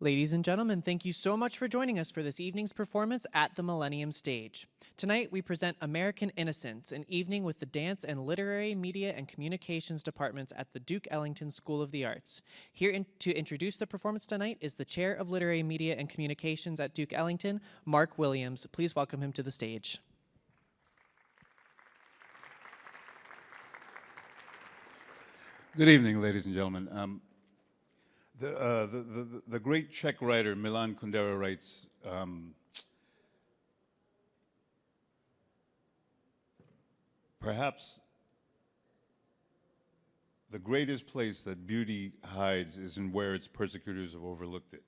Ladies and gentlemen, thank you so much for joining us for this evening's performance at the Millennium stage. Tonight, we present American Innocence, an evening with the Dance and Literary, Media, and Communications departments at the Duke Ellington School of the Arts. Here to introduce the performance tonight is the Chair of Literary, Media, and Communications at Duke Ellington, Mark Williams. Please welcome him to the stage. Good evening, ladies and gentlemen. The great Czech writer Milan Kundera writes, perhaps the greatest place that beauty hides is in where its persecutors have overlooked it.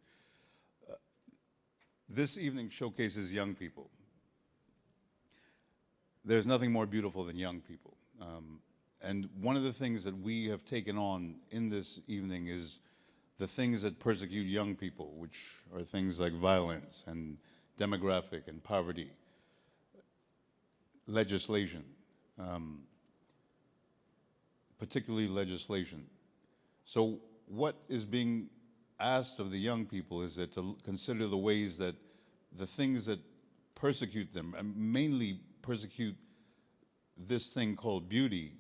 This evening showcases young people. There's nothing more beautiful than young people. And one of the things that we have taken on in this evening is the things that persecute young people, which are things like violence and demographic and poverty, legislation, particularly legislation. So what is being asked of the young people is that to consider the ways that the things that persecute them, and mainly persecute this thing called beauty,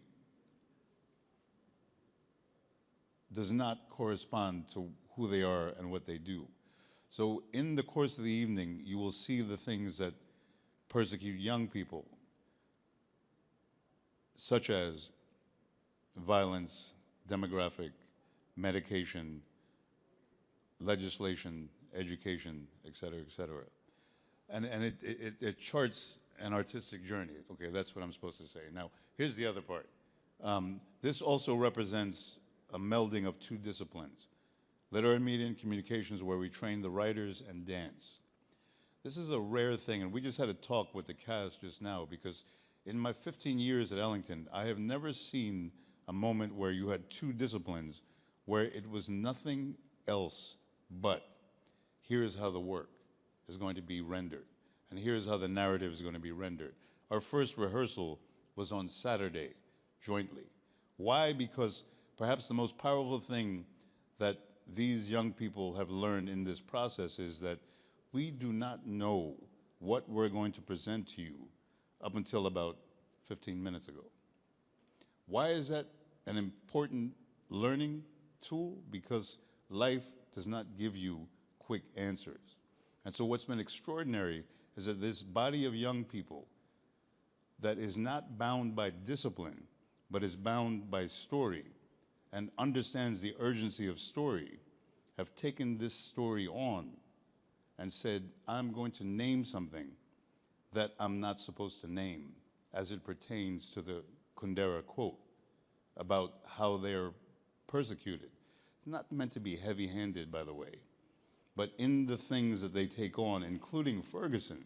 does not correspond to who they are and what they do. So in the course of the evening, you will see the things that persecute young people, such as violence, demographic, medication, legislation, education, et cetera, et cetera. And it charts an artistic journey. Okay, that's what I'm supposed to say. Now, here's the other part. This also represents a melding of two disciplines, literary, media, and communications, where we train the writers, and dance. This is a rare thing, and we just had a talk with the cast just now, because in my 15 years at Ellington, I have never seen a moment where you had two disciplines where it was nothing else but here's how the work is going to be rendered, and here's how the narrative is going to be rendered. Our first rehearsal was on Saturday, jointly. Why? Because perhaps the most powerful thing that these young people have learned in this process is that we do not know what we're going to present to you up until about 15 minutes ago. Why is that an important learning tool? Because life does not give you quick answers. And so what's been extraordinary is that this body of young people that is not bound by discipline, but is bound by story, and understands the urgency of story, have taken this story on and said, I'm going to name something that I'm not supposed to name as it pertains to the Kundera quote about how they're persecuted. It's not meant to be heavy-handed, by the way, but in the things that they take on, including Ferguson,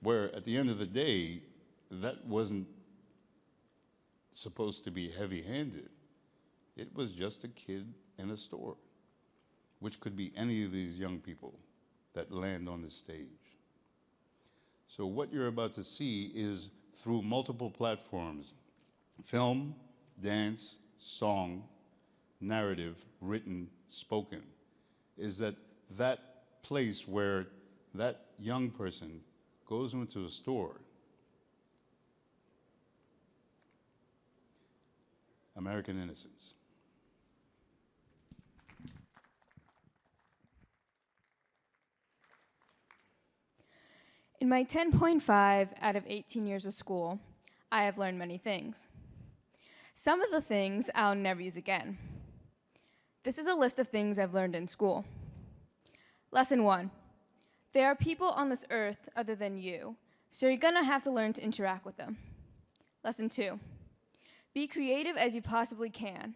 where at the end of the day, that wasn't supposed to be heavy-handed. It was just a kid in a store, which could be any of these young people that land on the stage. So what you're about to see is, through multiple platforms, film, dance, song, narrative, written, spoken, is that place where that young person goes into a store. American Innocence. In my 10.5 out of 18 years of school, I have learned many things. Some of the things I'll never use again. This is a list of things I've learned in school. Lesson 1, there are people on this earth other than you, so you're gonna have to learn to interact with them. Lesson 2, be creative as you possibly can,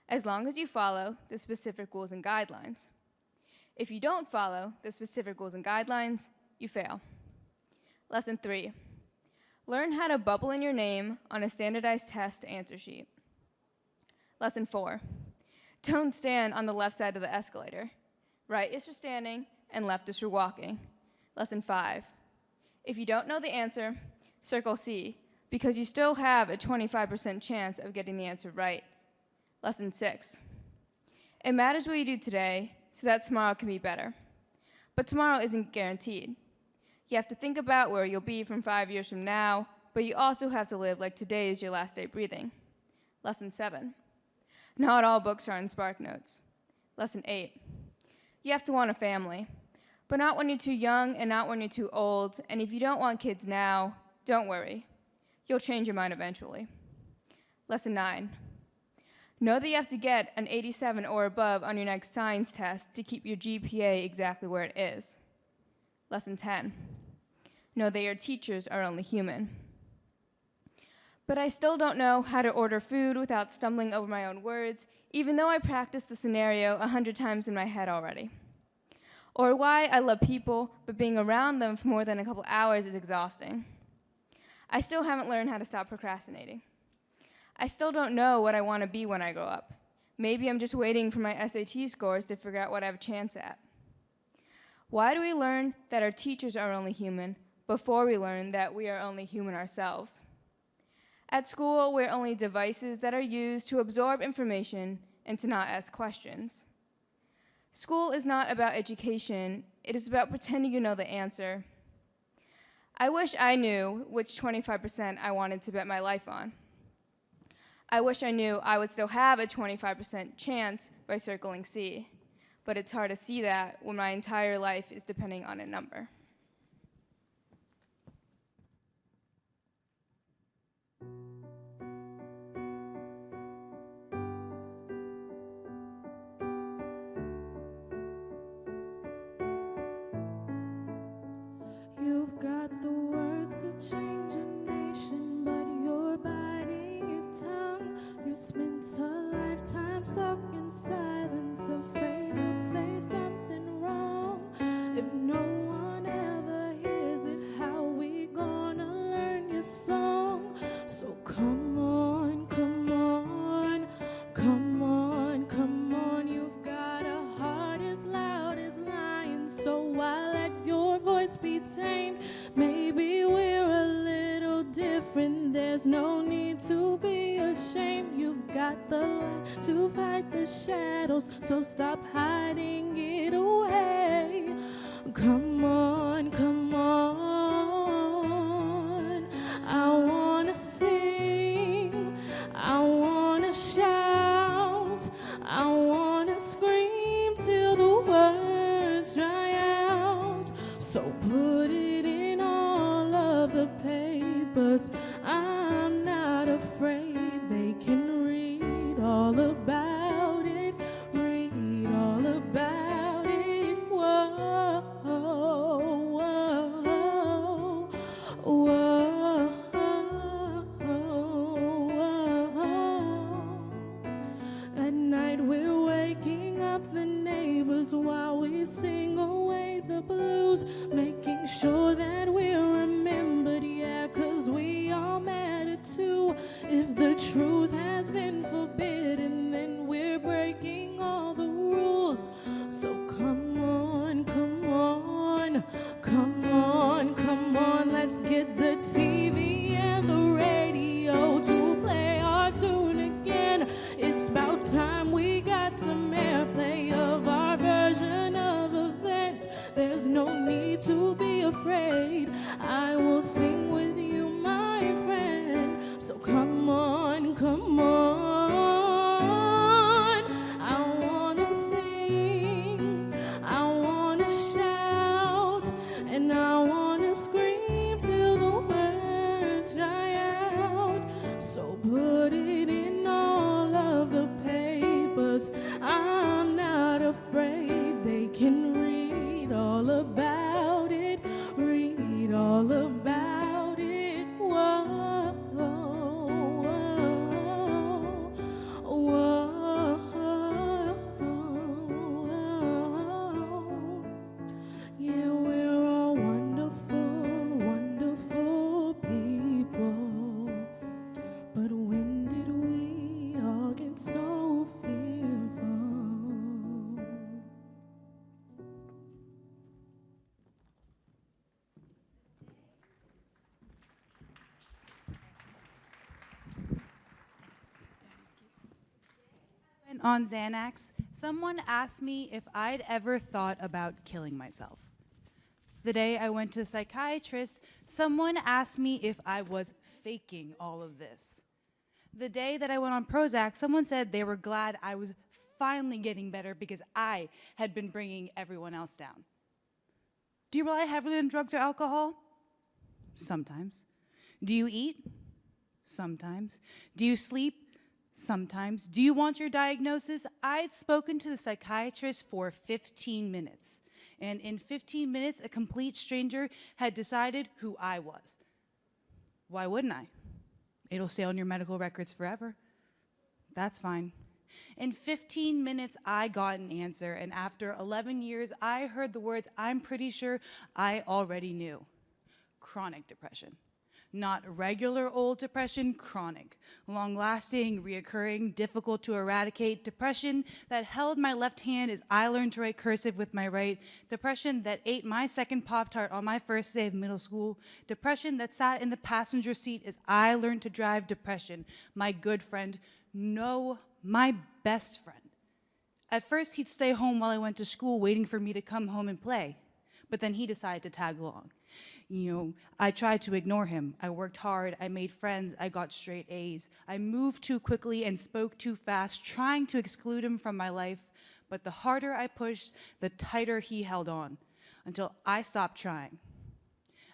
as long as you follow the specific rules and guidelines. If you don't follow the specific rules and guidelines, you fail. Lesson 3, learn how to bubble in your name on a standardized test answer sheet. Lesson 4, don't stand on the left side of the escalator. Right is for standing and left is for walking. Lesson 5, if you don't know the answer, circle C, because you still have a 25% chance of getting the answer right. Lesson 6, it matters what you do today, so that tomorrow can be better. But tomorrow isn't guaranteed. You have to think about where you'll be from 5 years from now, but you also have to live like today is your last day breathing. Lesson 7. Not all books are in SparkNotes. Lesson 8. You have to want a family, but not when you're too young and not when you're too old, and if you don't want kids now, don't worry. You'll change your mind eventually. Lesson 9. Know that you have to get an 87 or above on your next science test to keep your GPA exactly where it is. Lesson 10. Know that your teachers are only human. But I still don't know how to order food without stumbling over my own words, even though I practiced the scenario 100 times in my head already. Or why I love people, but being around them for more than a couple hours is exhausting. I still haven't learned how to stop procrastinating. I still don't know what I want to be when I grow up. Maybe I'm just waiting for my SAT scores to figure out what I have a chance at. Why do we learn that our teachers are only human before we learn that we are only human ourselves? At school, we're only devices that are used to absorb information and to not ask questions. School is not about education, it is about pretending you know the answer. I wish I knew which 25% I wanted to bet my life on. I wish I knew I would still have a 25% chance by circling C, but it's hard to see that when my entire life is depending on a number. You've got the words to change a nation, but you're biting your tongue. You spent a lifetime stuck in silence, afraid you'll say something wrong. If no one ever hears it, how we gonna learn your song? So come on, come on, come on, come on. You've got a heart as loud as lions, so why let your voice be tamed? Maybe we're a little different, there's no need to be ashamed. You've got the light to fight the shadows, so stop hiding it away. Come on, come on. I wanna sing, I wanna shout, I wanna scream till the words dry out. So put it in all of the papers. I'm not afraid, they can read all about it, read all about it. Whoa, whoa, whoa, whoa. At night we're waking up the neighbors while we sing away the blues, making sure that we're remembered, yeah, 'cause we all matter too. If the truth has been forbidden, then we're breaking all the rules. So come on, come on, come on, come on. Let's get the TV and the radio to play our tune again. It's about time we got some airplay of our version of events. There's no need to be afraid. I will sing with you, my friend. So come on, come on. I wanna sing, I wanna shout, and I wanna scream till the words dry out. So put it in all of the papers. I'm not afraid, they can read all about it, read all about it. Whoa, whoa, whoa, whoa. Yeah, we're all wonderful, wonderful people. But when did we all get so fearful? on Xanax, someone asked me if I'd ever thought about killing myself. The day I went to a psychiatrist, someone asked me if I was faking all of this. The day that I went on Prozac, someone said they were glad I was finally getting better because I had been bringing everyone else down. Do you rely heavily on drugs or alcohol? Sometimes. Do you eat? Sometimes. Do you sleep? Sometimes. Do you want your diagnosis? I'd spoken to the psychiatrist for 15 minutes. And in 15 minutes, a complete stranger had decided who I was. Why wouldn't I? It'll stay on your medical records forever. That's fine. In 15 minutes, I got an answer, and after 11 years, I heard the words I'm pretty sure I already knew. Chronic depression. Not regular old depression, chronic. Long-lasting, reoccurring, difficult to eradicate. Depression that held my left hand as I learned to write cursive with my right. Depression that ate my second Pop-Tart on my first day of middle school. Depression that sat in the passenger seat as I learned to drive. Depression, my good friend, no, my best friend. At first, he'd stay home while I went to school, waiting for me to come home and play. But then he decided to tag along. I tried to ignore him. I worked hard, I made friends, I got straight A's. I moved too quickly and spoke too fast, trying to exclude him from my life. But the harder I pushed, the tighter he held on, until I stopped trying.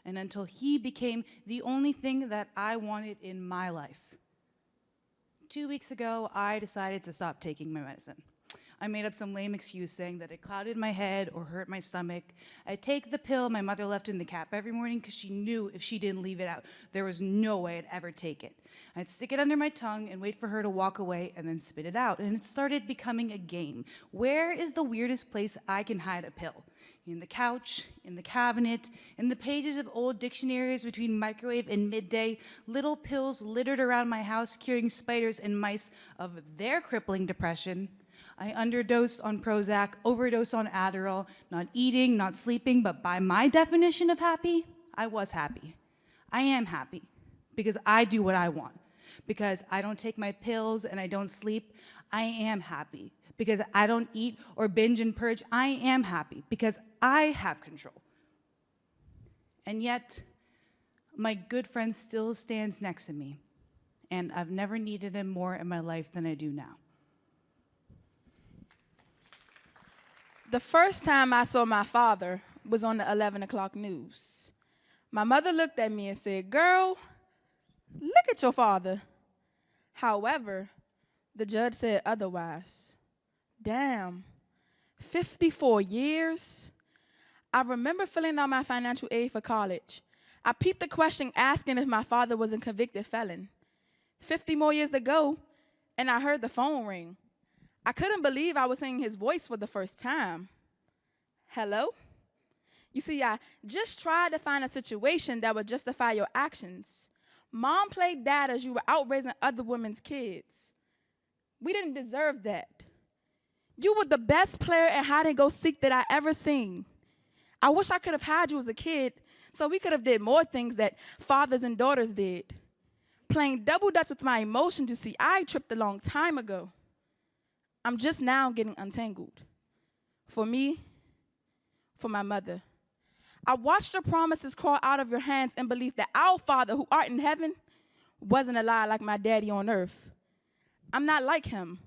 And until he became the only thing that I wanted in my life. 2 weeks ago, I decided to stop taking my medicine. I made up some lame excuse saying that it clouded my head or hurt my stomach. I'd take the pill my mother left in the cap every morning because she knew if she didn't leave it out, there was no way I'd ever take it. I'd stick it under my tongue and wait for her to walk away and then spit it out. And it started becoming a game. Where is the weirdest place I can hide a pill? In the couch, in the cabinet, in the pages of old dictionaries between microwave and midday, little pills littered around my house curing spiders and mice of their crippling depression. I underdosed on Prozac, overdosed on Adderall, not eating, not sleeping, but by my definition of happy, I was happy. I am happy because I do what I want. Because I don't take my pills and I don't sleep, I am happy. Because I don't eat or binge and purge, I am happy because I have control. And yet, my good friend still stands next to me, and I've never needed him more in my life than I do now. The first time I saw my father was on the 11 o'clock news. My mother looked at me and said, "Girl, look at your father." However, the judge said otherwise. Damn, 54 years? I remember filling out my financial aid for college. I peeped the question asking if my father was a convicted felon. 50 more years to go, and I heard the phone ring. I couldn't believe I was hearing his voice for the first time. Hello? You see, I just tried to find a situation that would justify your actions. Mom played dad as you were out raising other women's kids. We didn't deserve that. You were the best player in hide and go seek that I ever seen. I wish I could have had you as a kid so we could have did more things that fathers and daughters did. Playing double dutch with my emotions, you see, I tripped a long time ago. I'm just now getting untangled. For me, for my mother. I watched the promises crawl out of your hands and believe that our Father who art in heaven wasn't alive like my daddy on earth. I'm not like him.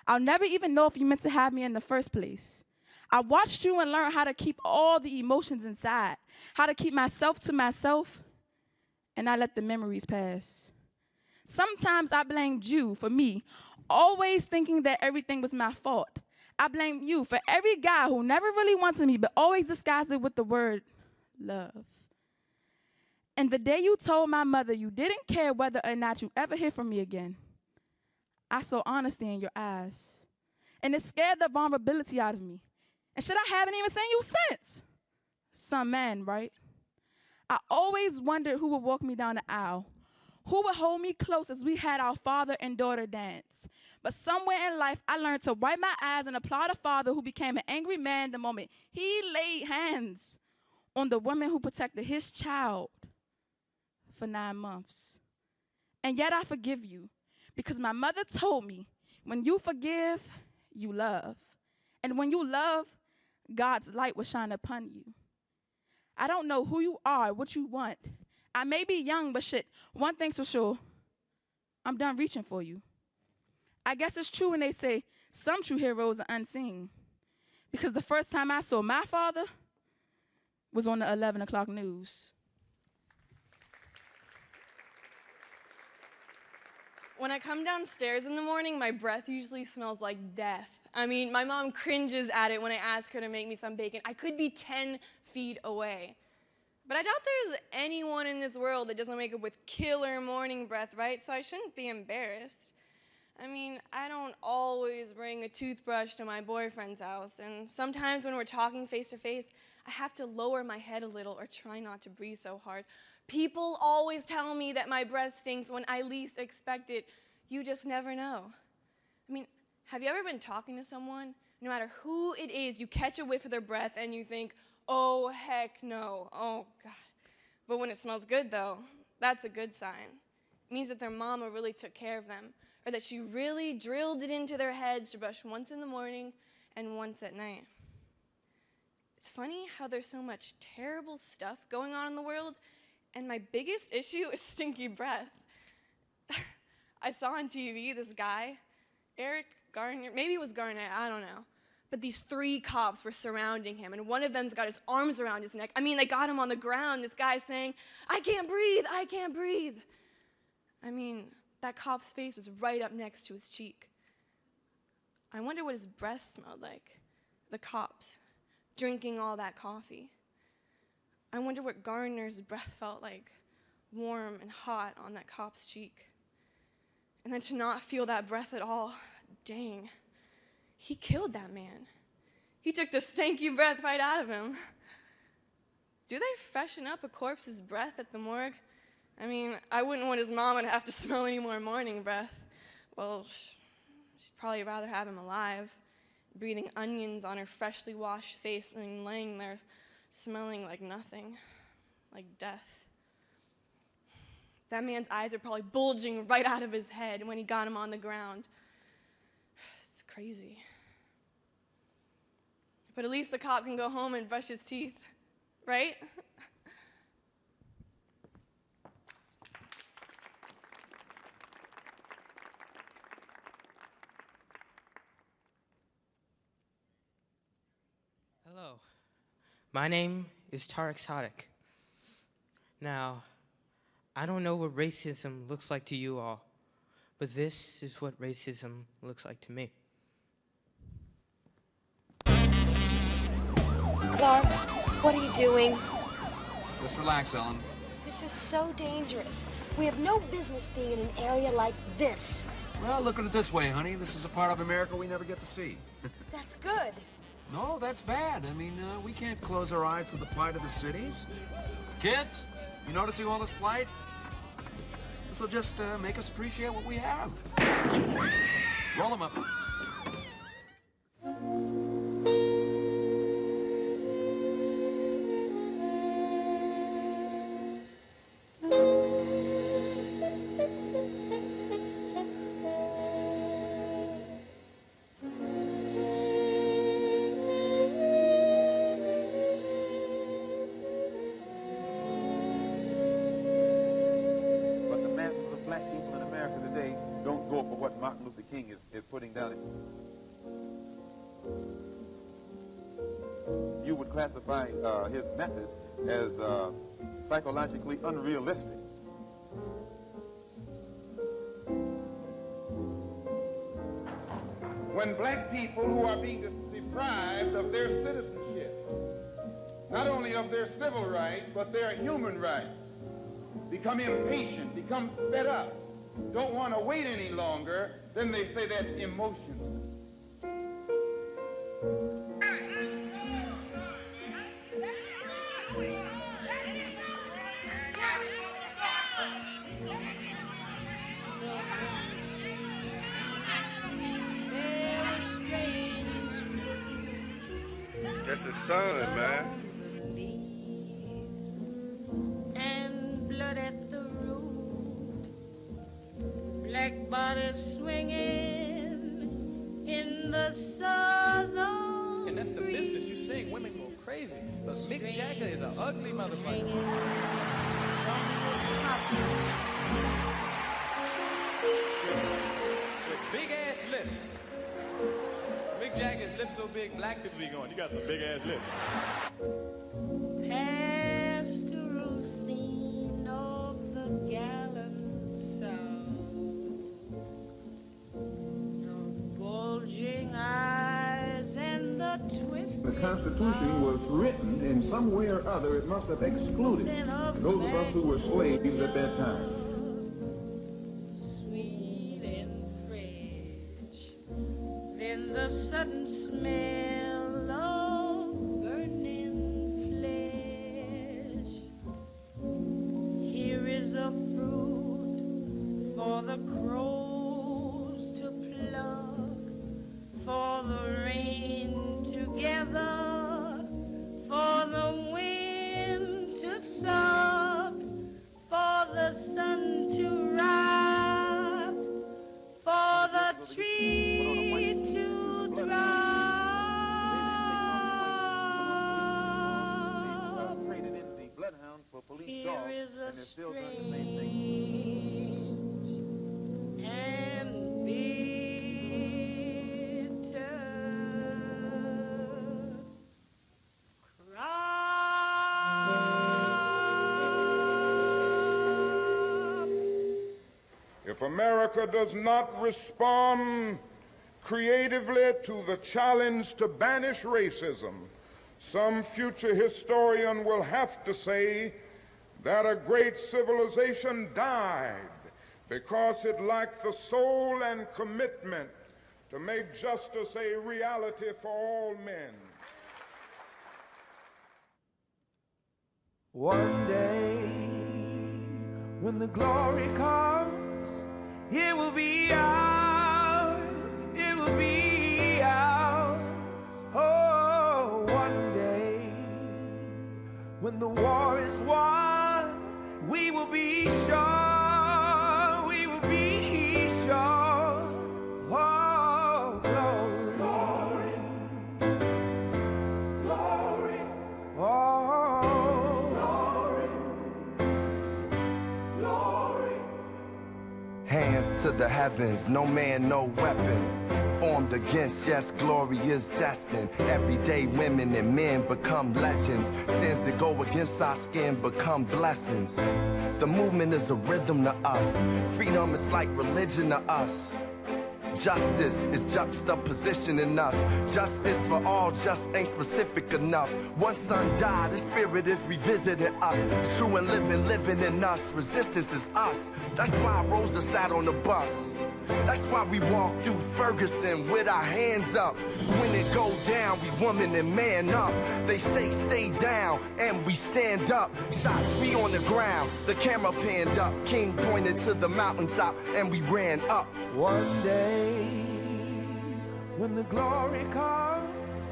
I'll never even know if you meant to have me in the first place. I watched you and learned how to keep all the emotions inside, how to keep myself to myself, and I let the memories pass. Sometimes I blamed you for me, always thinking that everything was my fault. I blamed you for every guy who never really wanted me, but always disguised it with the word love. And the day you told my mother you didn't care whether or not you ever hear from me again, I saw honesty in your eyes, and it scared the vulnerability out of me. And shit, I haven't even seen you since. Some man, right? I always wondered who would walk me down the aisle, who would hold me close as we had our father and daughter dance. But somewhere in life, I learned to wipe my eyes and applaud a father who became an angry man the moment he laid hands on the woman who protected his child for 9 months. And yet I forgive you. Because my mother told me, when you forgive, you love. And when you love, God's light will shine upon you. I don't know who you are, what you want. I may be young, but shit, one thing's for sure, I'm done reaching for you. I guess it's true when they say some true heroes are unseen. Because the first time I saw my father was on the 11 o'clock news. When I come downstairs in the morning, my breath usually smells like death. I mean, my mom cringes at it when I ask her to make me some bacon. I could be 10 feet away. But I doubt there's anyone in this world that doesn't wake up with killer morning breath, right? So I shouldn't be embarrassed. I mean, I don't always bring a toothbrush to my boyfriend's house, and sometimes when we're talking face to face, I have to lower my head a little or try not to breathe so hard. People always tell me that my breath stinks when I least expect it. You just never know. I mean, have you ever been talking to someone, no matter who it is, you catch a whiff of their breath and you think, oh, heck no, oh, God. But when it smells good, though, that's a good sign. It means that their mama really took care of them, or that she really drilled it into their heads to brush once in the morning and once at night. It's funny how there's so much terrible stuff going on in the world, and my biggest issue is stinky breath. I saw on TV this guy, Eric Garner, maybe it was Garnett, I don't know. But these 3 cops were surrounding him, and one of them's got his arms around his neck. I mean, they got him on the ground. This guy's saying, I can't breathe, I can't breathe. I mean, that cop's face was right up next to his cheek. I wonder what his breath smelled like. The cops, drinking all that coffee. I wonder what Gardner's breath felt like, warm and hot on that cop's cheek. And then to not feel that breath at all, dang. He killed that man. He took the stanky breath right out of him. Do they freshen up a corpse's breath at the morgue? I mean, I wouldn't want his mama to have to smell any more morning breath. Well, she'd probably rather have him alive, breathing onions on her freshly washed face than laying there smelling like nothing, like death. That man's eyes are probably bulging right out of his head when he got him on the ground. It's crazy. But at least the cop can go home and brush his teeth, right? Hello, my name is Tarek Sadek. Now, I don't know what racism looks like to you all, but this is what racism looks like to me. Clark, what are you doing? Just relax, Ellen. This is so dangerous. We have no business being in an area like this. Well, look at it this way, honey. This is a part of America we never get to see. That's good. No, that's bad. I mean, we can't close our eyes to the plight of the cities. Kids, you noticing all this plight? This will just make us appreciate what we have. Roll them up. You would classify his method as psychologically unrealistic. When black people who are being deprived of their citizenship, not only of their civil rights, but their human rights, become impatient, become fed up, don't want to wait any longer, then they say that's emotion. That's his son, man. And blood at the root, black bodies swinging in the crazy. Because Mick Jagger is an ugly motherfucker. With big ass lips. Mick Jagger's lips so big, black people be going, you got some big ass lips. Pastoral scene of the gallant South. The bulging eyes and the twisted. The Constitution was written in some way or other. It must have excluded those of us who were slaves at that time. Sweet and fresh. Then the sudden smell of burning flesh. Here is a fruit for the crows to pluck, for the rain to gather, for the wind to suck, for the sun to rise, for the tree to drop. Traded in the bloodhounds for police Here dogs, is a and they're still doing the same thing. strange and bitter If America does not respond creatively to the challenge to banish racism, some future historian will have to say that a great civilization died because it lacked the soul and commitment to make justice a reality for all men. One day, when the glory comes, it will be ours, it will be ours. Oh, one day, when the war is won, we will be sure, we will be sure. Oh, glory, glory, glory. Oh, glory, glory. Hands to the heavens, no man, no weapon formed against, yes, glory is destined. Everyday women and men become legends. Sins that go against our skin become blessings. The movement is a rhythm to us. Freedom is like religion to us. Justice is juxtaposition in us. Justice for all just ain't specific enough. One son died, the spirit is revisiting us. True and living in us. Resistance is us. That's why Rosa sat on the bus. That's why we walk through Ferguson with our hands up. When it go down, we woman and man up. They say stay down, and we stand up. Shots be on the ground, the camera panned up. King pointed to the mountaintop, and we ran up. One day, when the glory comes,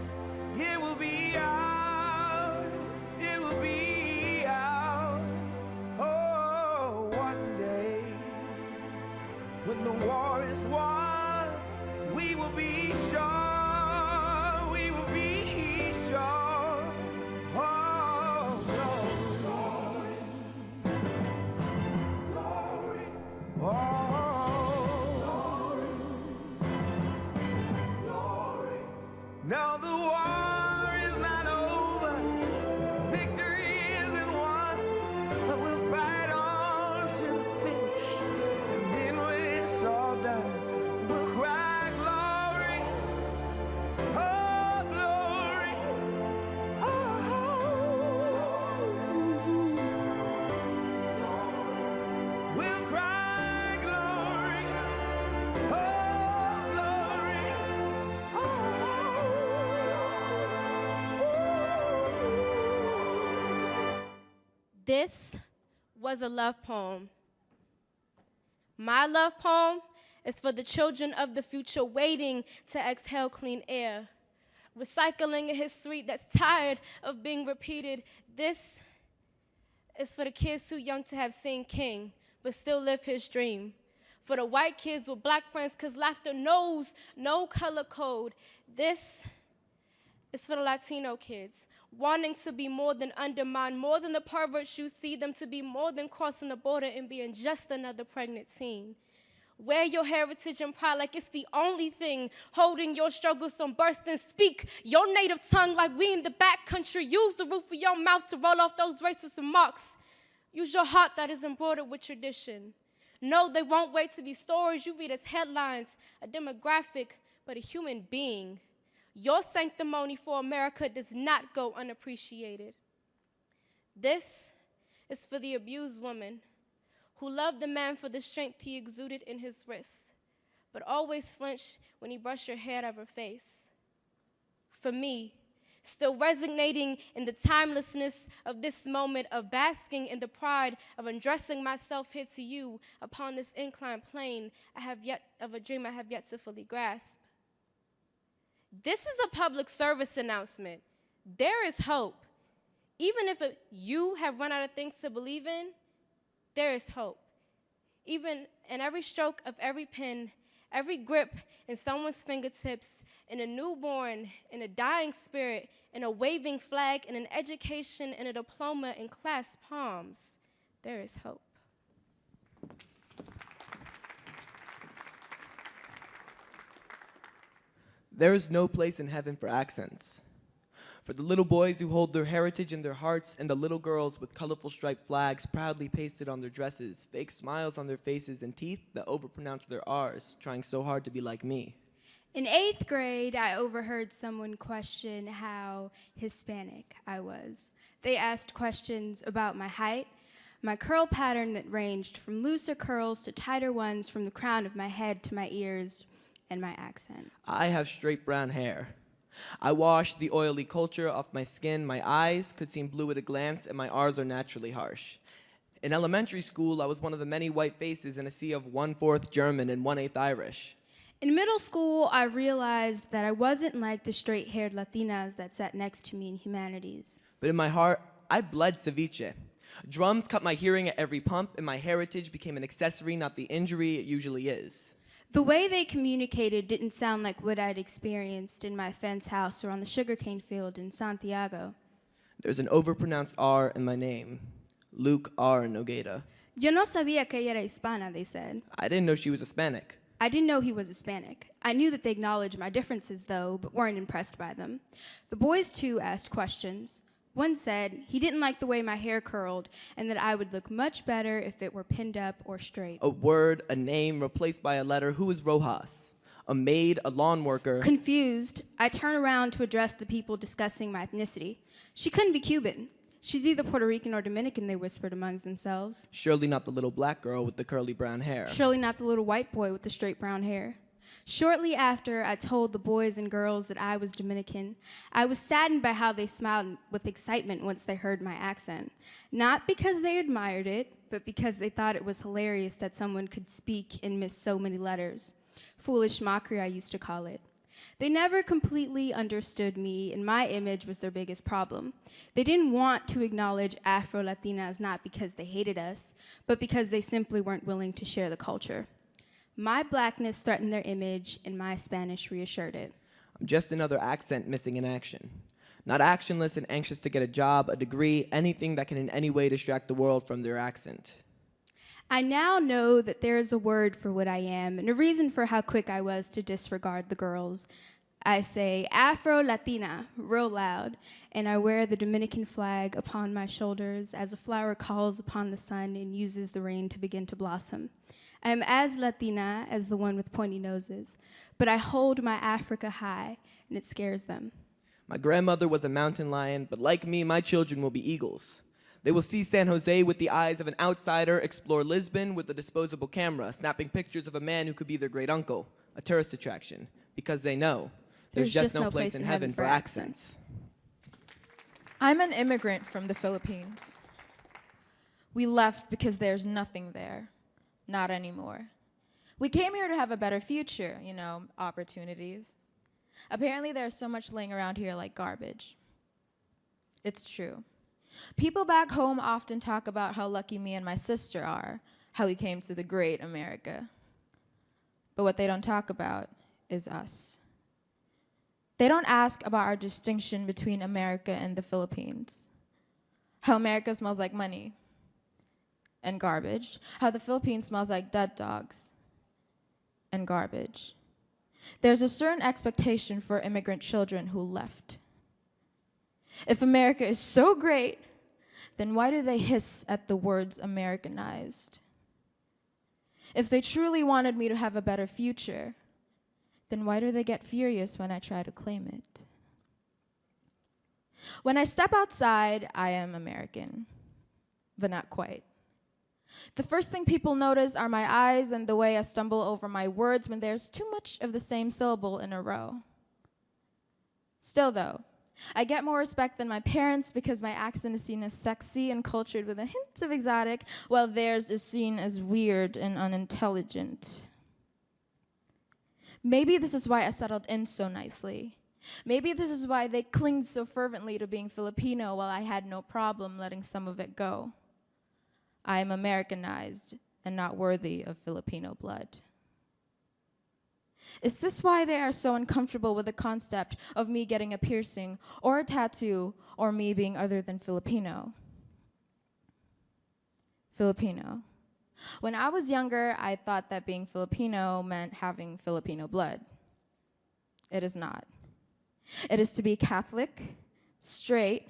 it will be ours, it will be ours. Oh, one day, when the war is won, we will be sure, we will be sure. Oh, glory, glory, glory. Now the war is not over, victory isn't won, but we'll fight on to the finish, and then when it's all done, we'll cry glory, oh glory, oh. We'll cry glory, oh glory, This was a love poem. My love poem is for the children of the future waiting to exhale clean air, recycling a history that's tired of being repeated. This is for the kids too young to have seen King, but still live his dream. For the white kids with black friends, 'cause laughter knows no color code. This is is for the Latino kids, wanting to be more than undermined, more than the perverts you see them to be, more than crossing the border and being just another pregnant teen. Wear your heritage and pride like it's the only thing holding your struggles from bursting. Speak your native tongue like we in the back country. Use the roof of your mouth to roll off those racist remarks. Use your heart that is embroidered with tradition. No, they won't wait to be stories you read as headlines, a demographic, but a human being. Your sanctimony for America does not go unappreciated. This is for the abused woman who loved a man for the strength he exuded in his wrists, but always flinched when he brushed her hair out of her face. For me, still resonating in the timelessness of this moment of basking in the pride of undressing myself here to you upon this inclined plane of a dream I have yet to fully grasp. This is a public service announcement. There is hope. Even if you have run out of things to believe in, there is hope. Even in every stroke of every pen, every grip in someone's fingertips, in a newborn, in a dying spirit, in a waving flag, in an education, in a diploma, in clasped palms, there is hope. There is no place in heaven for accents. For the little boys who hold their heritage in their hearts, and the little girls with colorful striped flags proudly pasted on their dresses, fake smiles on their faces, and teeth that overpronounce their R's, trying so hard to be like me. In 8th grade, I overheard someone question how Hispanic I was. They asked questions about my height, my curl pattern that ranged from looser curls to tighter ones from the crown of my head to my ears, and my accent. I have straight brown hair. I washed the oily culture off my skin. My eyes could seem blue at a glance, and my R's are naturally harsh. In elementary school, I was one of the many white faces in a sea of 1/4 German and 1/8 Irish. In middle school, I realized that I wasn't like the straight-haired Latinas that sat next to me in humanities. But in my heart, I bled ceviche. Drums cut my hearing at every pump, and my heritage became an accessory, not the injury it usually is. The way they communicated didn't sound like what I'd experienced in my fence house or on the sugarcane field in Santiago. There's an overpronounced R in my name, Luke R. Nogueira. Yo no sabía que ella era hispana, they said. I didn't know she was Hispanic. I didn't know he was Hispanic. I knew that they acknowledged my differences, though, but weren't impressed by them. The boys, too, asked questions. One said he didn't like the way my hair curled and that I would look much better if it were pinned up or straight. A word, a name replaced by a letter. Who is Rojas? A maid, a lawn worker. Confused, I turn around to address the people discussing my ethnicity. She couldn't be Cuban. She's either Puerto Rican or Dominican, they whispered amongst themselves. Surely not the little black girl with the curly brown hair. Surely not the little white boy with the straight brown hair. Shortly after I told the boys and girls that I was Dominican, I was saddened by how they smiled with excitement once they heard my accent. Not because they admired it, but because they thought it was hilarious that someone could speak and miss so many letters. Foolish mockery, I used to call it. They never completely understood me, and my image was their biggest problem. They didn't want to acknowledge Afro-Latinas not because they hated us, but because they simply weren't willing to share the culture. My blackness threatened their image, and my Spanish reassured it. I'm just another accent missing in action. Not actionless and anxious to get a job, a degree, anything that can in any way distract the world from their accent. I now know that there is a word for what I am, and a reason for how quick I was to disregard the girls. I say Afro-Latina real loud, and I wear the Dominican flag upon my shoulders as a flower calls upon the sun and uses the rain to begin to blossom. I am as Latina as the one with pointy noses, but I hold my Africa high, and it scares them. My grandmother was a mountain lion, but like me, my children will be eagles. They will see San Jose with the eyes of an outsider, explore Lisbon with a disposable camera, snapping pictures of a man who could be their great uncle, a tourist attraction, because they know there's just no place in heaven for accents. I'm an immigrant from the Philippines. We left because there's nothing there. Not anymore. We came here to have a better future, opportunities. Apparently there's so much laying around here like garbage. It's true. People back home often talk about how lucky me and my sister are, how we came to the great America. But what they don't talk about is us. They don't ask about our distinction between America and the Philippines. How America smells like money and garbage. How the Philippines smells like dead dogs and garbage. There's a certain expectation for immigrant children who left. If America is so great, then why do they hiss at the words Americanized? If they truly wanted me to have a better future, then why do they get furious when I try to claim it? When I step outside, I am American, but not quite. The first thing people notice are my eyes and the way I stumble over my words when there's too much of the same syllable in a row. Still though, I get more respect than my parents because my accent is seen as sexy and cultured with a hint of exotic, while theirs is seen as weird and unintelligent. Maybe this is why I settled in so nicely. Maybe this is why they clinged so fervently to being Filipino while I had no problem letting some of it go. I am Americanized and not worthy of Filipino blood. Is this why they are so uncomfortable with the concept of me getting a piercing or a tattoo or me being other than Filipino? Filipino. When I was younger, I thought that being Filipino meant having Filipino blood. It is not. It is to be Catholic, straight,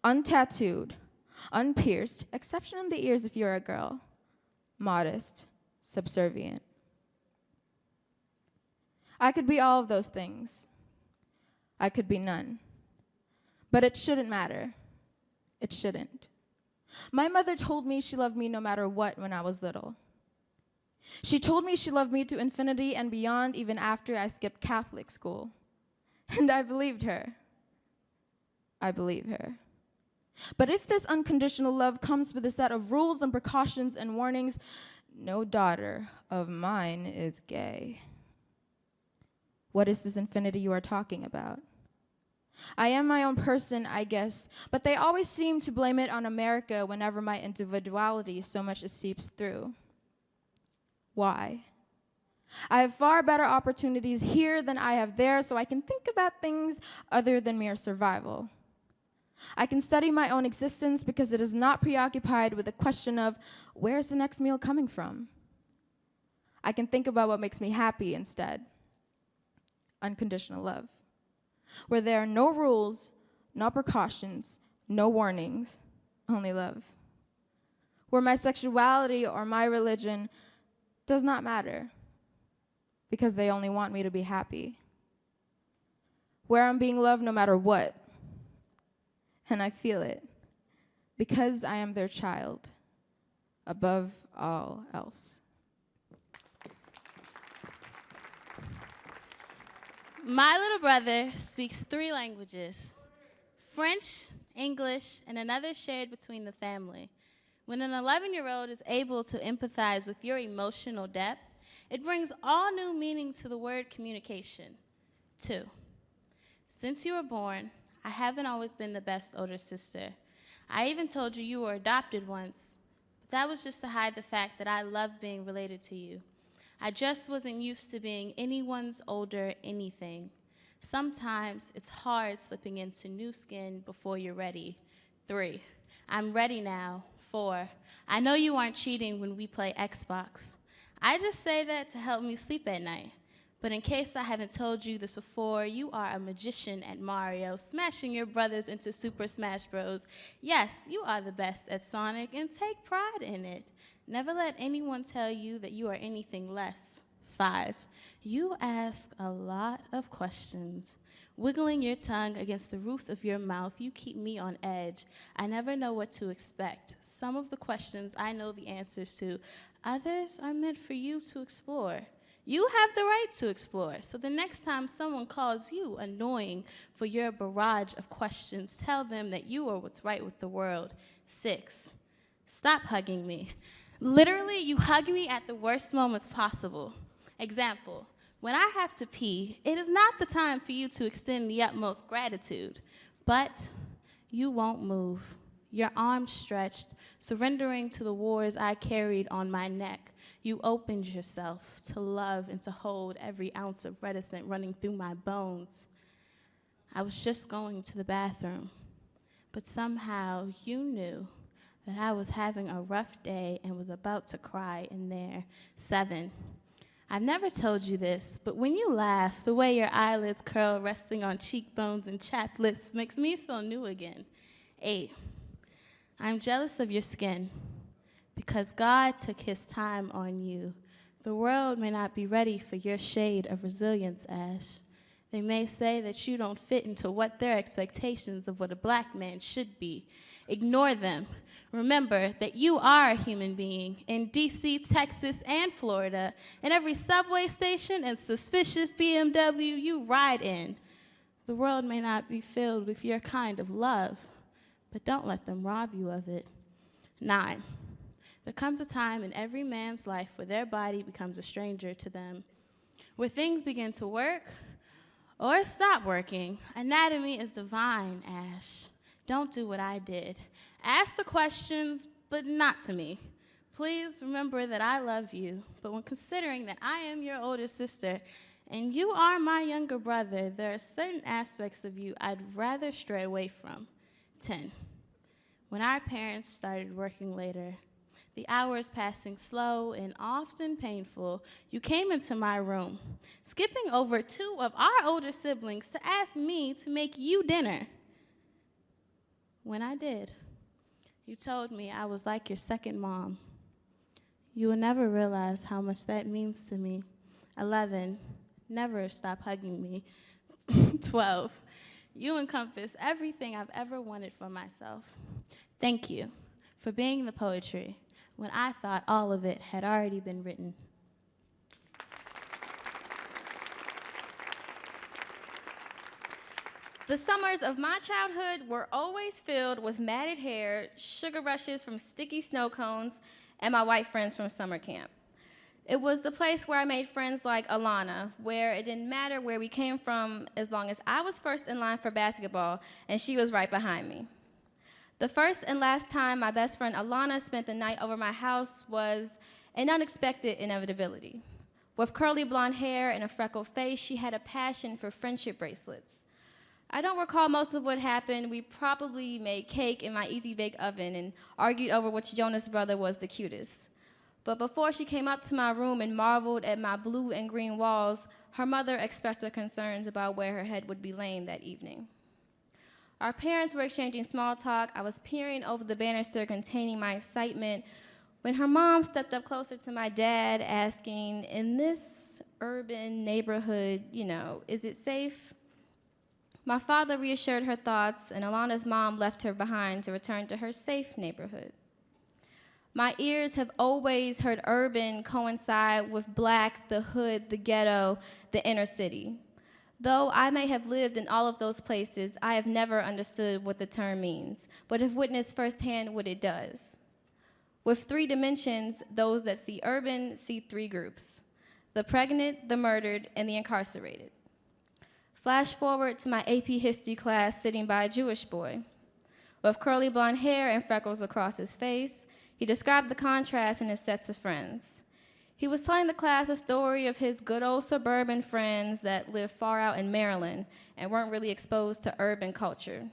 untattooed, unpierced, exception in the ears if you're a girl, modest, subservient. I could be all of those things. I could be none. But it shouldn't matter. It shouldn't. My mother told me she loved me no matter what when I was little. She told me she loved me to infinity and beyond even after I skipped Catholic school. And I believed her. I believe her. But if this unconditional love comes with a set of rules and precautions and warnings, no daughter of mine is gay. What is this infinity you are talking about? I am my own person, I guess, but they always seem to blame it on America whenever my individuality so much as seeps through. Why? I have far better opportunities here than I have there, so I can think about things other than mere survival. I can study my own existence because it is not preoccupied with the question of where's the next meal coming from. I can think about what makes me happy instead. Unconditional love, where there are no rules, no precautions, no warnings, only love. Where my sexuality or my religion does not matter because they only want me to be happy. Where I'm being loved no matter what, and I feel it because I am their child above all else. My little brother speaks 3 languages, French, English, and another shared between the family. When an 11-year-old is able to empathize with your emotional depth, it brings all new meaning to the word communication. 2, since you were born, I haven't always been the best older sister. I even told you you were adopted once, but that was just to hide the fact that I loved being related to you. I just wasn't used to being anyone's older anything. Sometimes it's hard slipping into new skin before you're ready. 3, I'm ready now. 4, I know you aren't cheating when we play Xbox. I just say that to help me sleep at night. But in case I haven't told you this before, you are a magician at Mario, smashing your brothers into Super Smash Bros. Yes, you are the best at Sonic, and take pride in it. Never let anyone tell you that you are anything less. 5, you ask a lot of questions. Wiggling your tongue against the roof of your mouth, you keep me on edge. I never know what to expect. Some of the questions I know the answers to. Others are meant for you to explore. You have the right to explore, so the next time someone calls you annoying for your barrage of questions, tell them that you are what's right with the world. 6, stop hugging me. Literally, you hug me at the worst moments possible. Example, when I have to pee, it is not the time for you to extend the utmost gratitude, but you won't move. Your arms stretched, surrendering to the wars I carried on my neck. You opened yourself to love and to hold every ounce of reticence running through my bones. I was just going to the bathroom, but somehow you knew that I was having a rough day and was about to cry in there. 7. I've never told you this, but when you laugh, the way your eyelids curl resting on cheekbones and chapped lips makes me feel new again. 8. I'm jealous of your skin because God took his time on you. The world may not be ready for your shade of resilience, Ash. They may say that you don't fit into what their expectations of what a black man should be. Ignore them. Remember that you are a human being in D.C., Texas, and Florida, and every subway station and suspicious BMW you ride in. The world may not be filled with your kind of love, but don't let them rob you of it. 9. There comes a time in every man's life where their body becomes a stranger to them, where things begin to work or stop working. Anatomy is divine, Ash. Don't do what I did. Ask the questions, but not to me. Please remember that I love you, but when considering that I am your older sister and you are my younger brother, there are certain aspects of you I'd rather stray away from. 10. When our parents started working later, the hours passing slow and often painful, you came into my room, skipping over 2 of our older siblings to ask me to make you dinner. When I did, you told me I was like your second mom. You will never realize how much that means to me. 11, never stop hugging me. 12, you encompass everything I've ever wanted for myself. Thank you for being the poetry when I thought all of it had already been written. The summers of my childhood were always filled with matted hair, sugar rushes from sticky snow cones, and my white friends from summer camp. It was the place where I made friends like Alana, where it didn't matter where we came from as long as I was first in line for basketball and she was right behind me. The first and last time my best friend Alana spent the night over my house was an unexpected inevitability. With curly blonde hair and a freckled face, she had a passion for friendship bracelets. I don't recall most of what happened. We probably made cake in my Easy Bake Oven and argued over which Jonas brother was the cutest. But before she came up to my room and marveled at my blue and green walls, her mother expressed her concerns about where her head would be laying that evening. Our parents were exchanging small talk. I was peering over the banister containing my excitement when her mom stepped up closer to my dad, asking, "In this urban neighborhood, is it safe?" My father reassured her thoughts, and Alana's mom left her behind to return to her safe neighborhood. My ears have always heard urban coincide with black, the hood, the ghetto, the inner city. Though I may have lived in all of those places, I have never understood what the term means, but have witnessed firsthand what it does. With 3 dimensions, those that see urban see 3 groups: the pregnant, the murdered, and the incarcerated. Flash forward to my AP history class sitting by a Jewish boy. With curly blonde hair and freckles across his face, he described the contrast in his sets of friends. He was telling the class a story of his good old suburban friends that lived far out in Maryland and weren't really exposed to urban culture,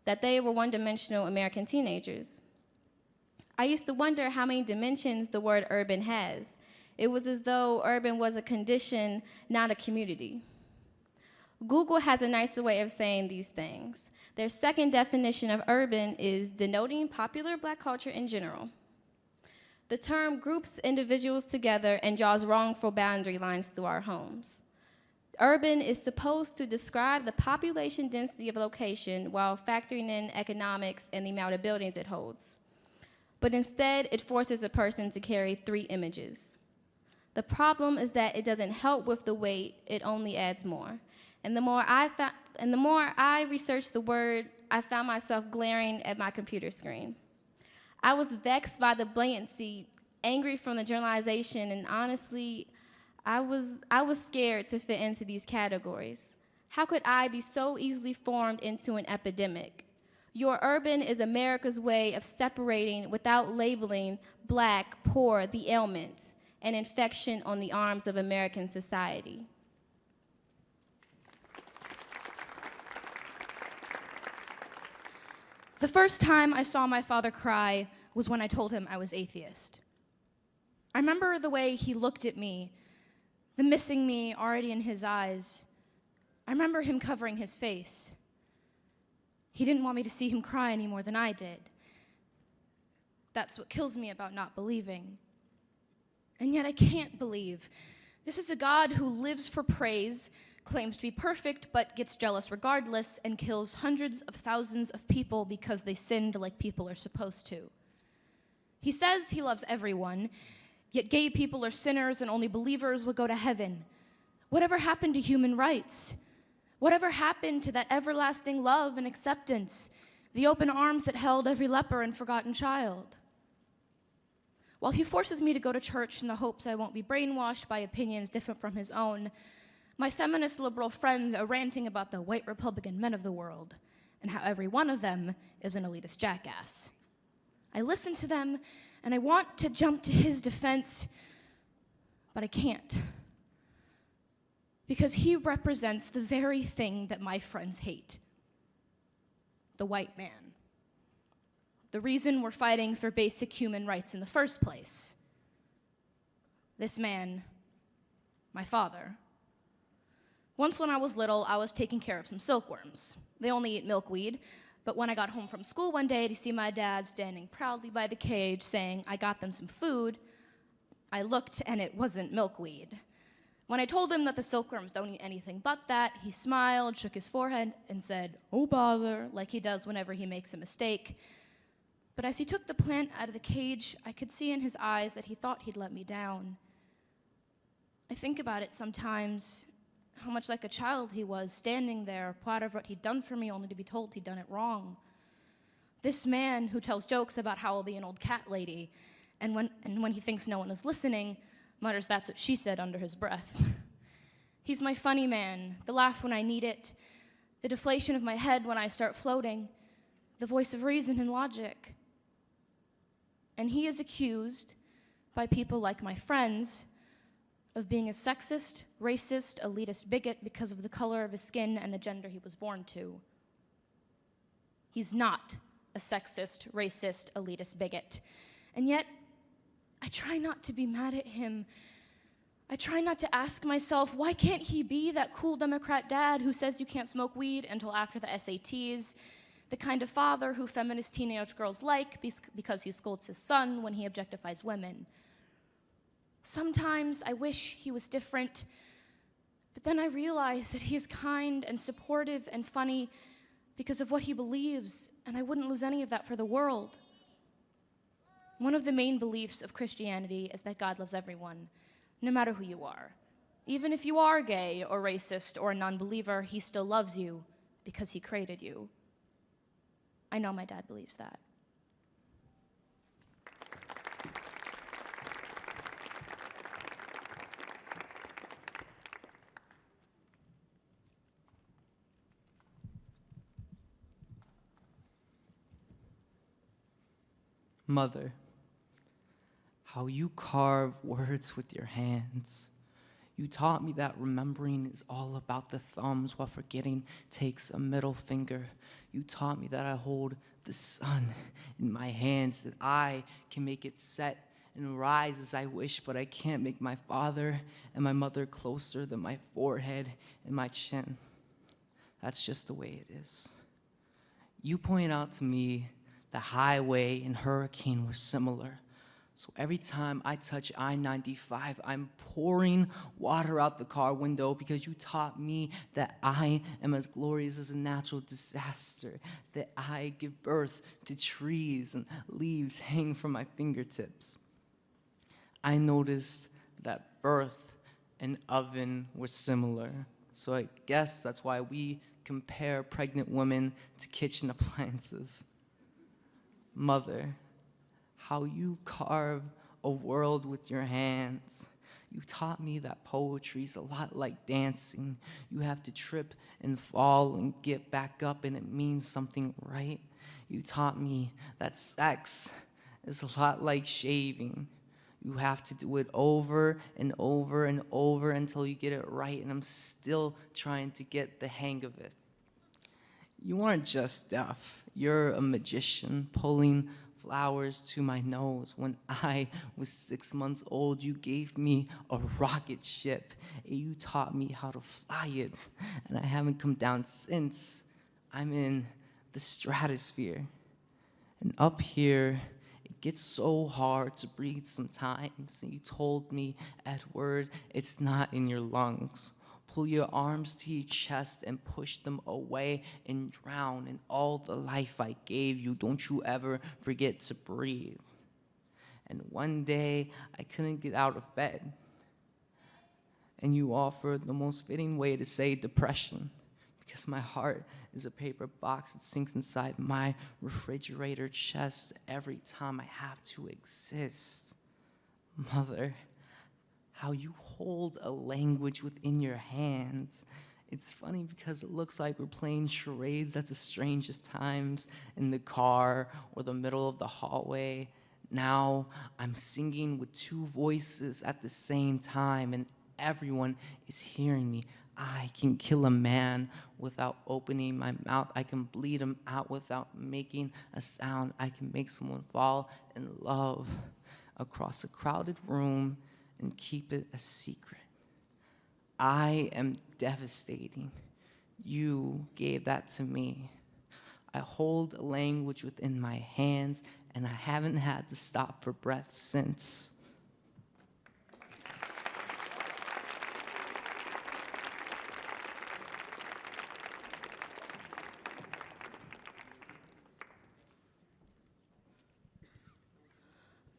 that they were one-dimensional American teenagers. I used to wonder how many dimensions the word urban has. It was as though urban was a condition, not a community. Google has a nicer way of saying these things. Their second definition of urban is denoting popular black culture in general. The term groups individuals together and draws wrongful boundary lines through our homes. Urban is supposed to describe the population density of a location while factoring in economics and the amount of buildings it holds. But instead, it forces a person to carry 3 images. The problem is that it doesn't help with the weight, it only adds more. And the more I researched the word, I found myself glaring at my computer screen. I was vexed by the blatancy, angry from the generalization, and honestly, I was scared to fit into these categories. How could I be so easily formed into an epidemic? Your urban is America's way of separating without labeling black, poor, the ailment, an infection on the arms of American society. The first time I saw my father cry was when I told him I was atheist. I remember the way he looked at me, the missing me already in his eyes. I remember him covering his face. He didn't want me to see him cry any more than I did. That's what kills me about not believing. And yet I can't believe. This is a God who lives for praise, claims to be perfect, but gets jealous regardless, and kills hundreds of thousands of people because they sinned like people are supposed to. He says he loves everyone, yet gay people are sinners and only believers will go to heaven. Whatever happened to human rights? Whatever happened to that everlasting love and acceptance, the open arms that held every leper and forgotten child? While he forces me to go to church in the hopes I won't be brainwashed by opinions different from his own, my feminist liberal friends are ranting about the white Republican men of the world and how every one of them is an elitist jackass. I listen to them and I want to jump to his defense, but I can't. Because he represents the very thing that my friends hate: the white man. The reason we're fighting for basic human rights in the first place. This man, my father. Once when I was little, I was taking care of some silkworms. They only eat milkweed, but when I got home from school one day to see my dad standing proudly by the cage saying, "I got them some food," I looked and it wasn't milkweed. When I told him that the silkworms don't eat anything but that, he smiled, shook his forehead, and said, "Oh bother," like he does whenever he makes a mistake. But as he took the plant out of the cage, I could see in his eyes that he thought he'd let me down. I think about it sometimes, how much like a child he was, standing there, proud of what he'd done for me, only to be told he'd done it wrong. This man who tells jokes about how I'll be an old cat lady, and when he thinks no one is listening, mutters "that's what she said" under his breath. He's my funny man, the laugh when I need it, the deflation of my head when I start floating, the voice of reason and logic. And he is accused by people like my friends of being a sexist, racist, elitist bigot because of the color of his skin and the gender he was born to. He's not a sexist, racist, elitist bigot. And yet, I try not to be mad at him. I try not to ask myself, why can't he be that cool Democrat dad who says you can't smoke weed until after the SATs, the kind of father who feminist teenage girls like because he scolds his son when he objectifies women. Sometimes I wish he was different, but then I realize that he is kind and supportive and funny because of what he believes, and I wouldn't lose any of that for the world. One of the main beliefs of Christianity is that God loves everyone, no matter who you are. Even if you are gay or racist or a non-believer, he still loves you because he created you. I know my dad believes that. Mother, how you carve words with your hands. You taught me that remembering is all about the thumbs while forgetting takes a middle finger. You taught me that I hold the sun in my hands, that I can make it set and rise as I wish, but I can't make my father and my mother closer than my forehead and my chin. That's just the way it is. You point out to me the highway and hurricane were similar. So every time I touch I-95, I'm pouring water out the car window because you taught me that I am as glorious as a natural disaster, that I give birth to trees and leaves hang from my fingertips. I noticed that birth and oven were similar. So I guess that's why we compare pregnant women to kitchen appliances. Mother, how you carve a world with your hands. You taught me that poetry's a lot like dancing. You have to trip and fall and get back up and it means something, right? You taught me that sex is a lot like shaving. You have to do it over and over and over until you get it right, and I'm still trying to get the hang of it. You aren't just deaf. You're a magician pulling flowers to my nose. When I was 6 months old, you gave me a rocket ship. You taught me how to fly it, and I haven't come down since. I'm in the stratosphere. And up here, it gets so hard to breathe sometimes. And you told me, Edward, it's not in your lungs. Pull your arms to your chest and push them away and drown in all the life I gave you. Don't you ever forget to breathe. And one day, I couldn't get out of bed. And you offered the most fitting way to say depression, because my heart is a paper box that sinks inside my refrigerator chest every time I have to exist. Mother, how you hold a language within your hands. It's funny because it looks like we're playing charades at the strangest times, in the car or the middle of the hallway. Now I'm singing with two voices at the same time, and everyone is hearing me. I can kill a man without opening my mouth. I can bleed him out without making a sound. I can make someone fall in love across a crowded room and keep it a secret. I am devastating. You gave that to me. I hold a language within my hands, and I haven't had to stop for breath since.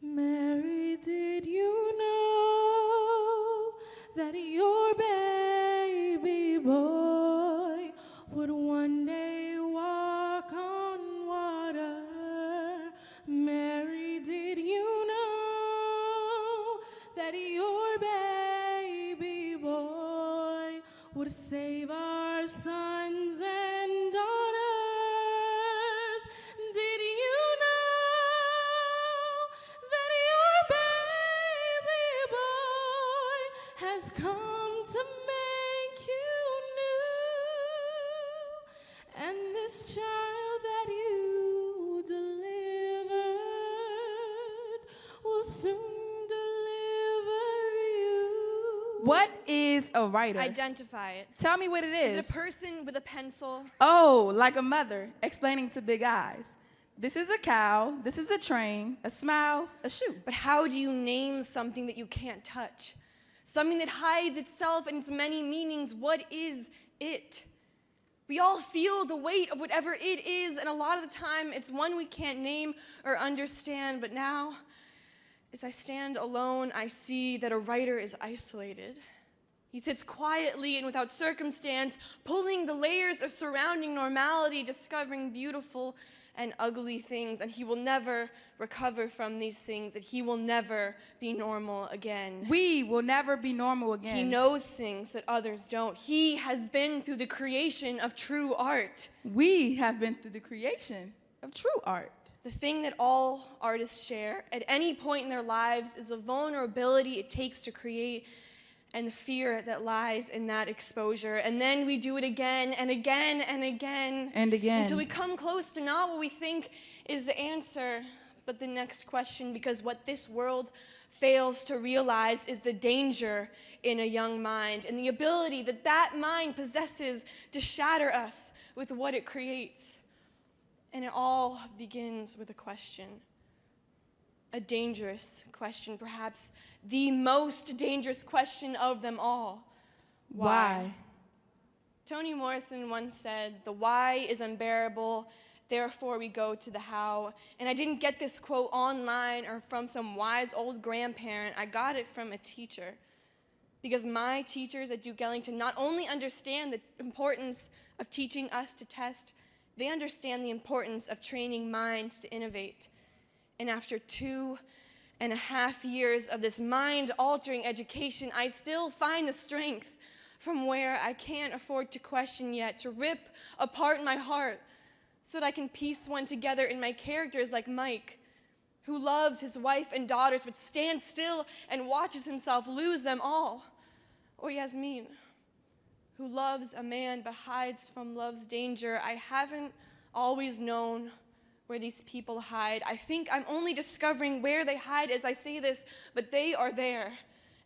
Mary, did you know that your baby boy would one day walk on water? Mary, did you know that your baby boy would save our sons and daughters? Did you know that your baby boy has come to make you new? And this child that you delivered will soon deliver you. What is a writer? Identify it. Tell me what it is. Is it a person with a pencil? Oh, like a mother explaining to big eyes. This is a cow, this is a train, a smile, a shoe. But how do you name something that you can't touch? Something that hides itself and its many meanings. What is it? We all feel the weight of whatever it is, and a lot of the time it's one we can't name or understand. But now, as I stand alone, I see that a writer is isolated. He sits quietly and without circumstance, pulling the layers of surrounding normality, discovering beautiful and ugly things, and he will never recover from these things, and he will never be normal again. We will never be normal again. He knows things that others don't. He has been through the creation of true art. We have been through the creation of true art. The thing that all artists share at any point in their lives is the vulnerability it takes to create and the fear that lies in that exposure. And then we do it again and again and again. And again. Until we come close to not what we think is the answer, but the next question, because what this world fails to realize is the danger in a young mind and the ability that that mind possesses to shatter us with what it creates. And it all begins with a question. A dangerous question, perhaps the most dangerous question of them all. Why? Toni Morrison once said, "The why is unbearable, therefore we go to the how." And I didn't get this quote online or from some wise old grandparent. I got it from a teacher. Because my teachers at Duke Ellington not only understand the importance of teaching us to test, they understand the importance of training minds to innovate. And after 2.5 years of this mind-altering education, I still find the strength from where I can't afford to question yet, to rip apart my heart so that I can piece one together in my characters like Mike, who loves his wife and daughters but stands still and watches himself lose them all. Or Yasmin, who loves a man but hides from love's danger. I haven't always known where these people hide. I think I'm only discovering where they hide as I say this, but they are there,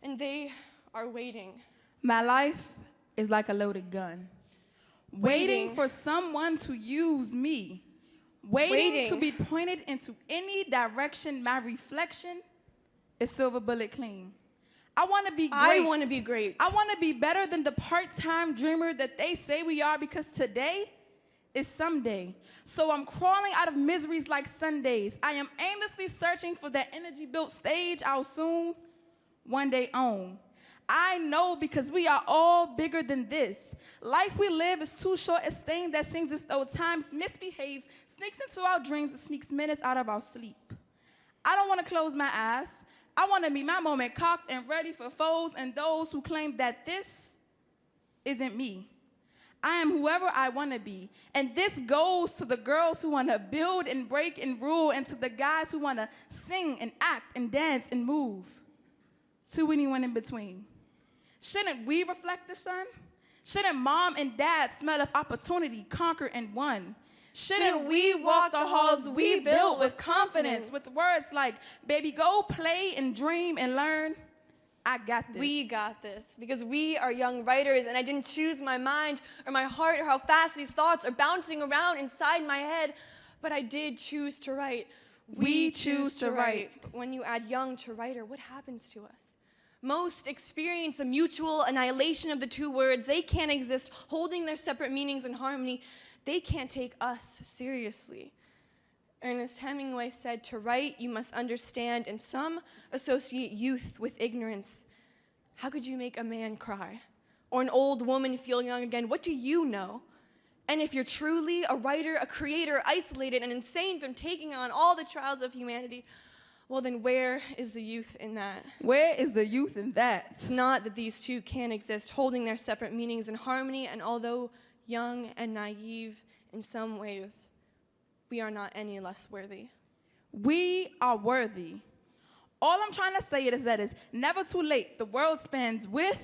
and they are waiting. My life is like a loaded gun, waiting for someone to use me, waiting to be pointed into any direction. My reflection is silver bullet clean. I want to be great. I want to be great. I want to be better than the part-time dreamer that they say we are, because today is someday. So I'm crawling out of miseries like Sundays. I am aimlessly searching for that energy-built stage I'll soon one day own. I know, because we are all bigger than this. Life we live is too short a stain that seems as though times misbehaves, sneaks into our dreams, and sneaks minutes out of our sleep. I don't want to close my eyes. I want to meet my moment cocked and ready for foes and those who claim that this isn't me. I am whoever I want to be. And this goes to the girls who want to build and break and rule, and to the guys who want to sing and act and dance and move. To anyone in between. Shouldn't we reflect the sun? Shouldn't mom and dad smell of opportunity, conquer and won? Shouldn't we walk the halls we built with confidence, with words like, baby, go play and dream and learn? I got this. We got this, because we are young writers, and I didn't choose my mind or my heart or how fast these thoughts are bouncing around inside my head, but I did choose to write. We choose to write. But when you add young to writer, what happens to us? Most experience a mutual annihilation of the two words. They can't exist holding their separate meanings in harmony. They can't take us seriously. Ernest Hemingway said, to write, you must understand, and some associate youth with ignorance. How could you make a man cry? Or an old woman feel young again? What do you know? And if you're truly a writer, a creator, isolated and insane from taking on all the trials of humanity, well then where is the youth in that? Where is the youth in that? It's not that these two can't exist, holding their separate meanings in harmony, and although young and naive in some ways, we are not any less worthy. We are worthy. All I'm trying to say is that it's never too late. The world spins with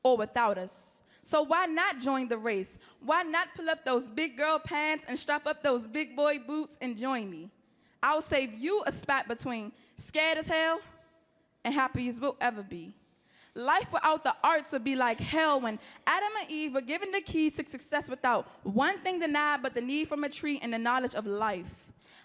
or without us. So why not join the race? Why not pull up those big girl pants and strap up those big boy boots and join me? I'll save you a spot between scared as hell and happy as we'll ever be. Life without the arts would be like hell when Adam and Eve were given the keys to success without one thing denied but the need from a tree and the knowledge of life.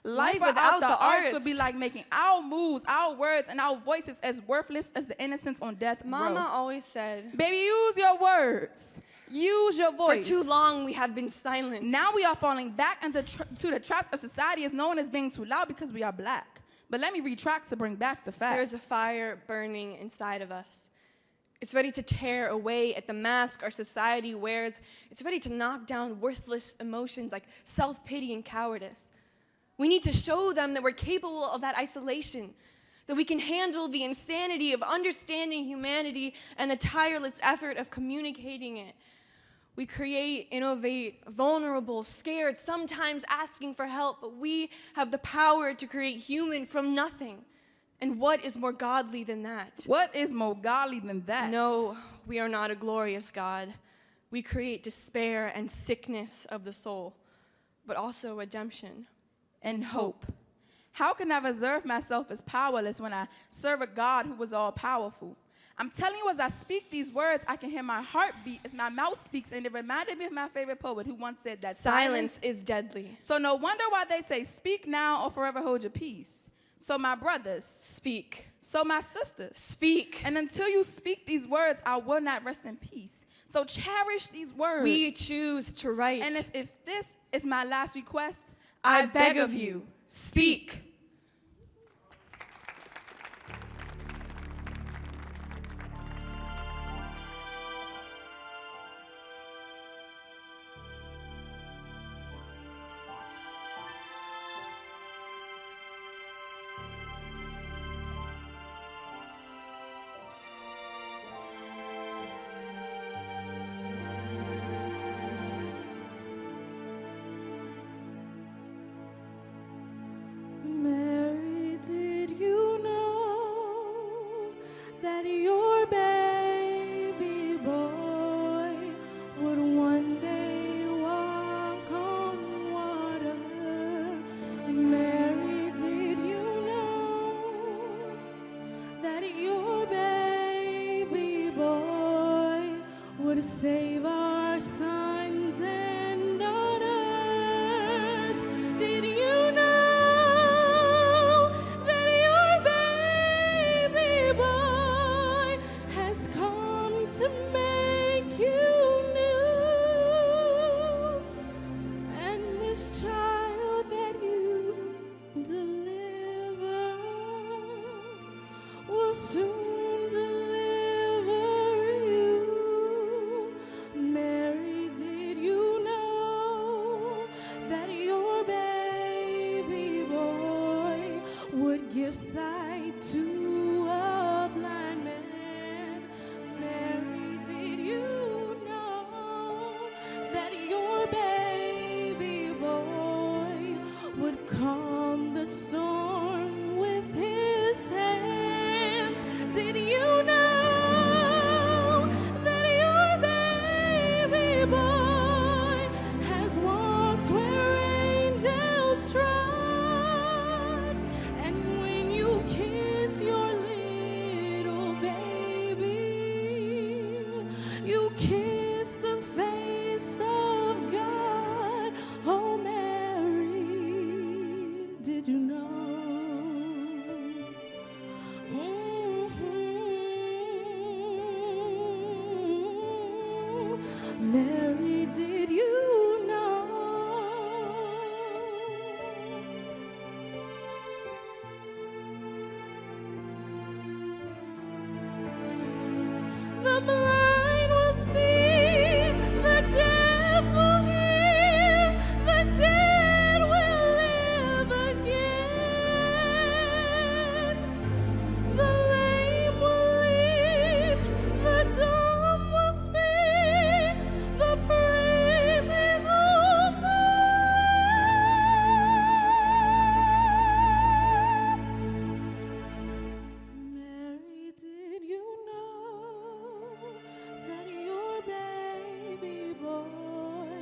Life without the arts would be like making our moves, our words, and our voices as worthless as the innocents on death row. Mama always said, baby, use your words. Use your voice. For too long, we have been silent. Now we are falling back into to the traps of society as known as being too loud because we are black. But let me retract to bring back the facts. There's a fire burning inside of us. It's ready to tear away at the mask our society wears. It's ready to knock down worthless emotions like self-pity and cowardice. We need to show them that we're capable of that isolation, that we can handle the insanity of understanding humanity and the tireless effort of communicating it. We create, innovate, vulnerable, scared, sometimes asking for help, but we have the power to create human from nothing. And what is more godly than that? What is more godly than that? No, we are not a glorious God. We create despair and sickness of the soul, but also redemption and hope. How can I reserve myself as powerless when I serve a God who was all-powerful? I'm telling you, as I speak these words, I can hear my heart beat as my mouth speaks, and it reminded me of my favorite poet who once said that silence is deadly. So no wonder why they say, speak now or forever hold your peace. So my brothers, speak. So my sisters, speak. And until you speak these words, I will not rest in peace. So cherish these words. We choose to write. And if this is my last request, I beg of you, speak. Man. give sight to a blind man. Mary, did you know that your baby boy would calm the storm with his hands? Did you know that your baby boy has walked where angels trod? And when you kiss your little baby, you kiss the face of God. Oh, Mary, did you know? Mary, did you know? The blind will see, the deaf will hear, the dead will live again. The lame will leap, the dumb will speak, the praises of the Lamb. Mary, did you know that your baby boy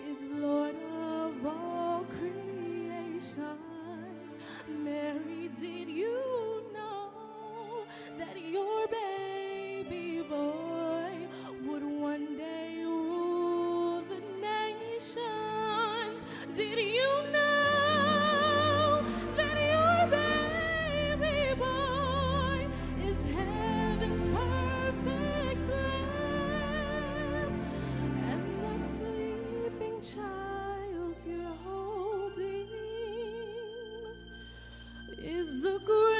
is Lord of all creations? Mary, did you know that your baby boy would one day rule the nations? Did you know that your baby boy is heaven's perfect lamb? And that sleeping child you're holding is the great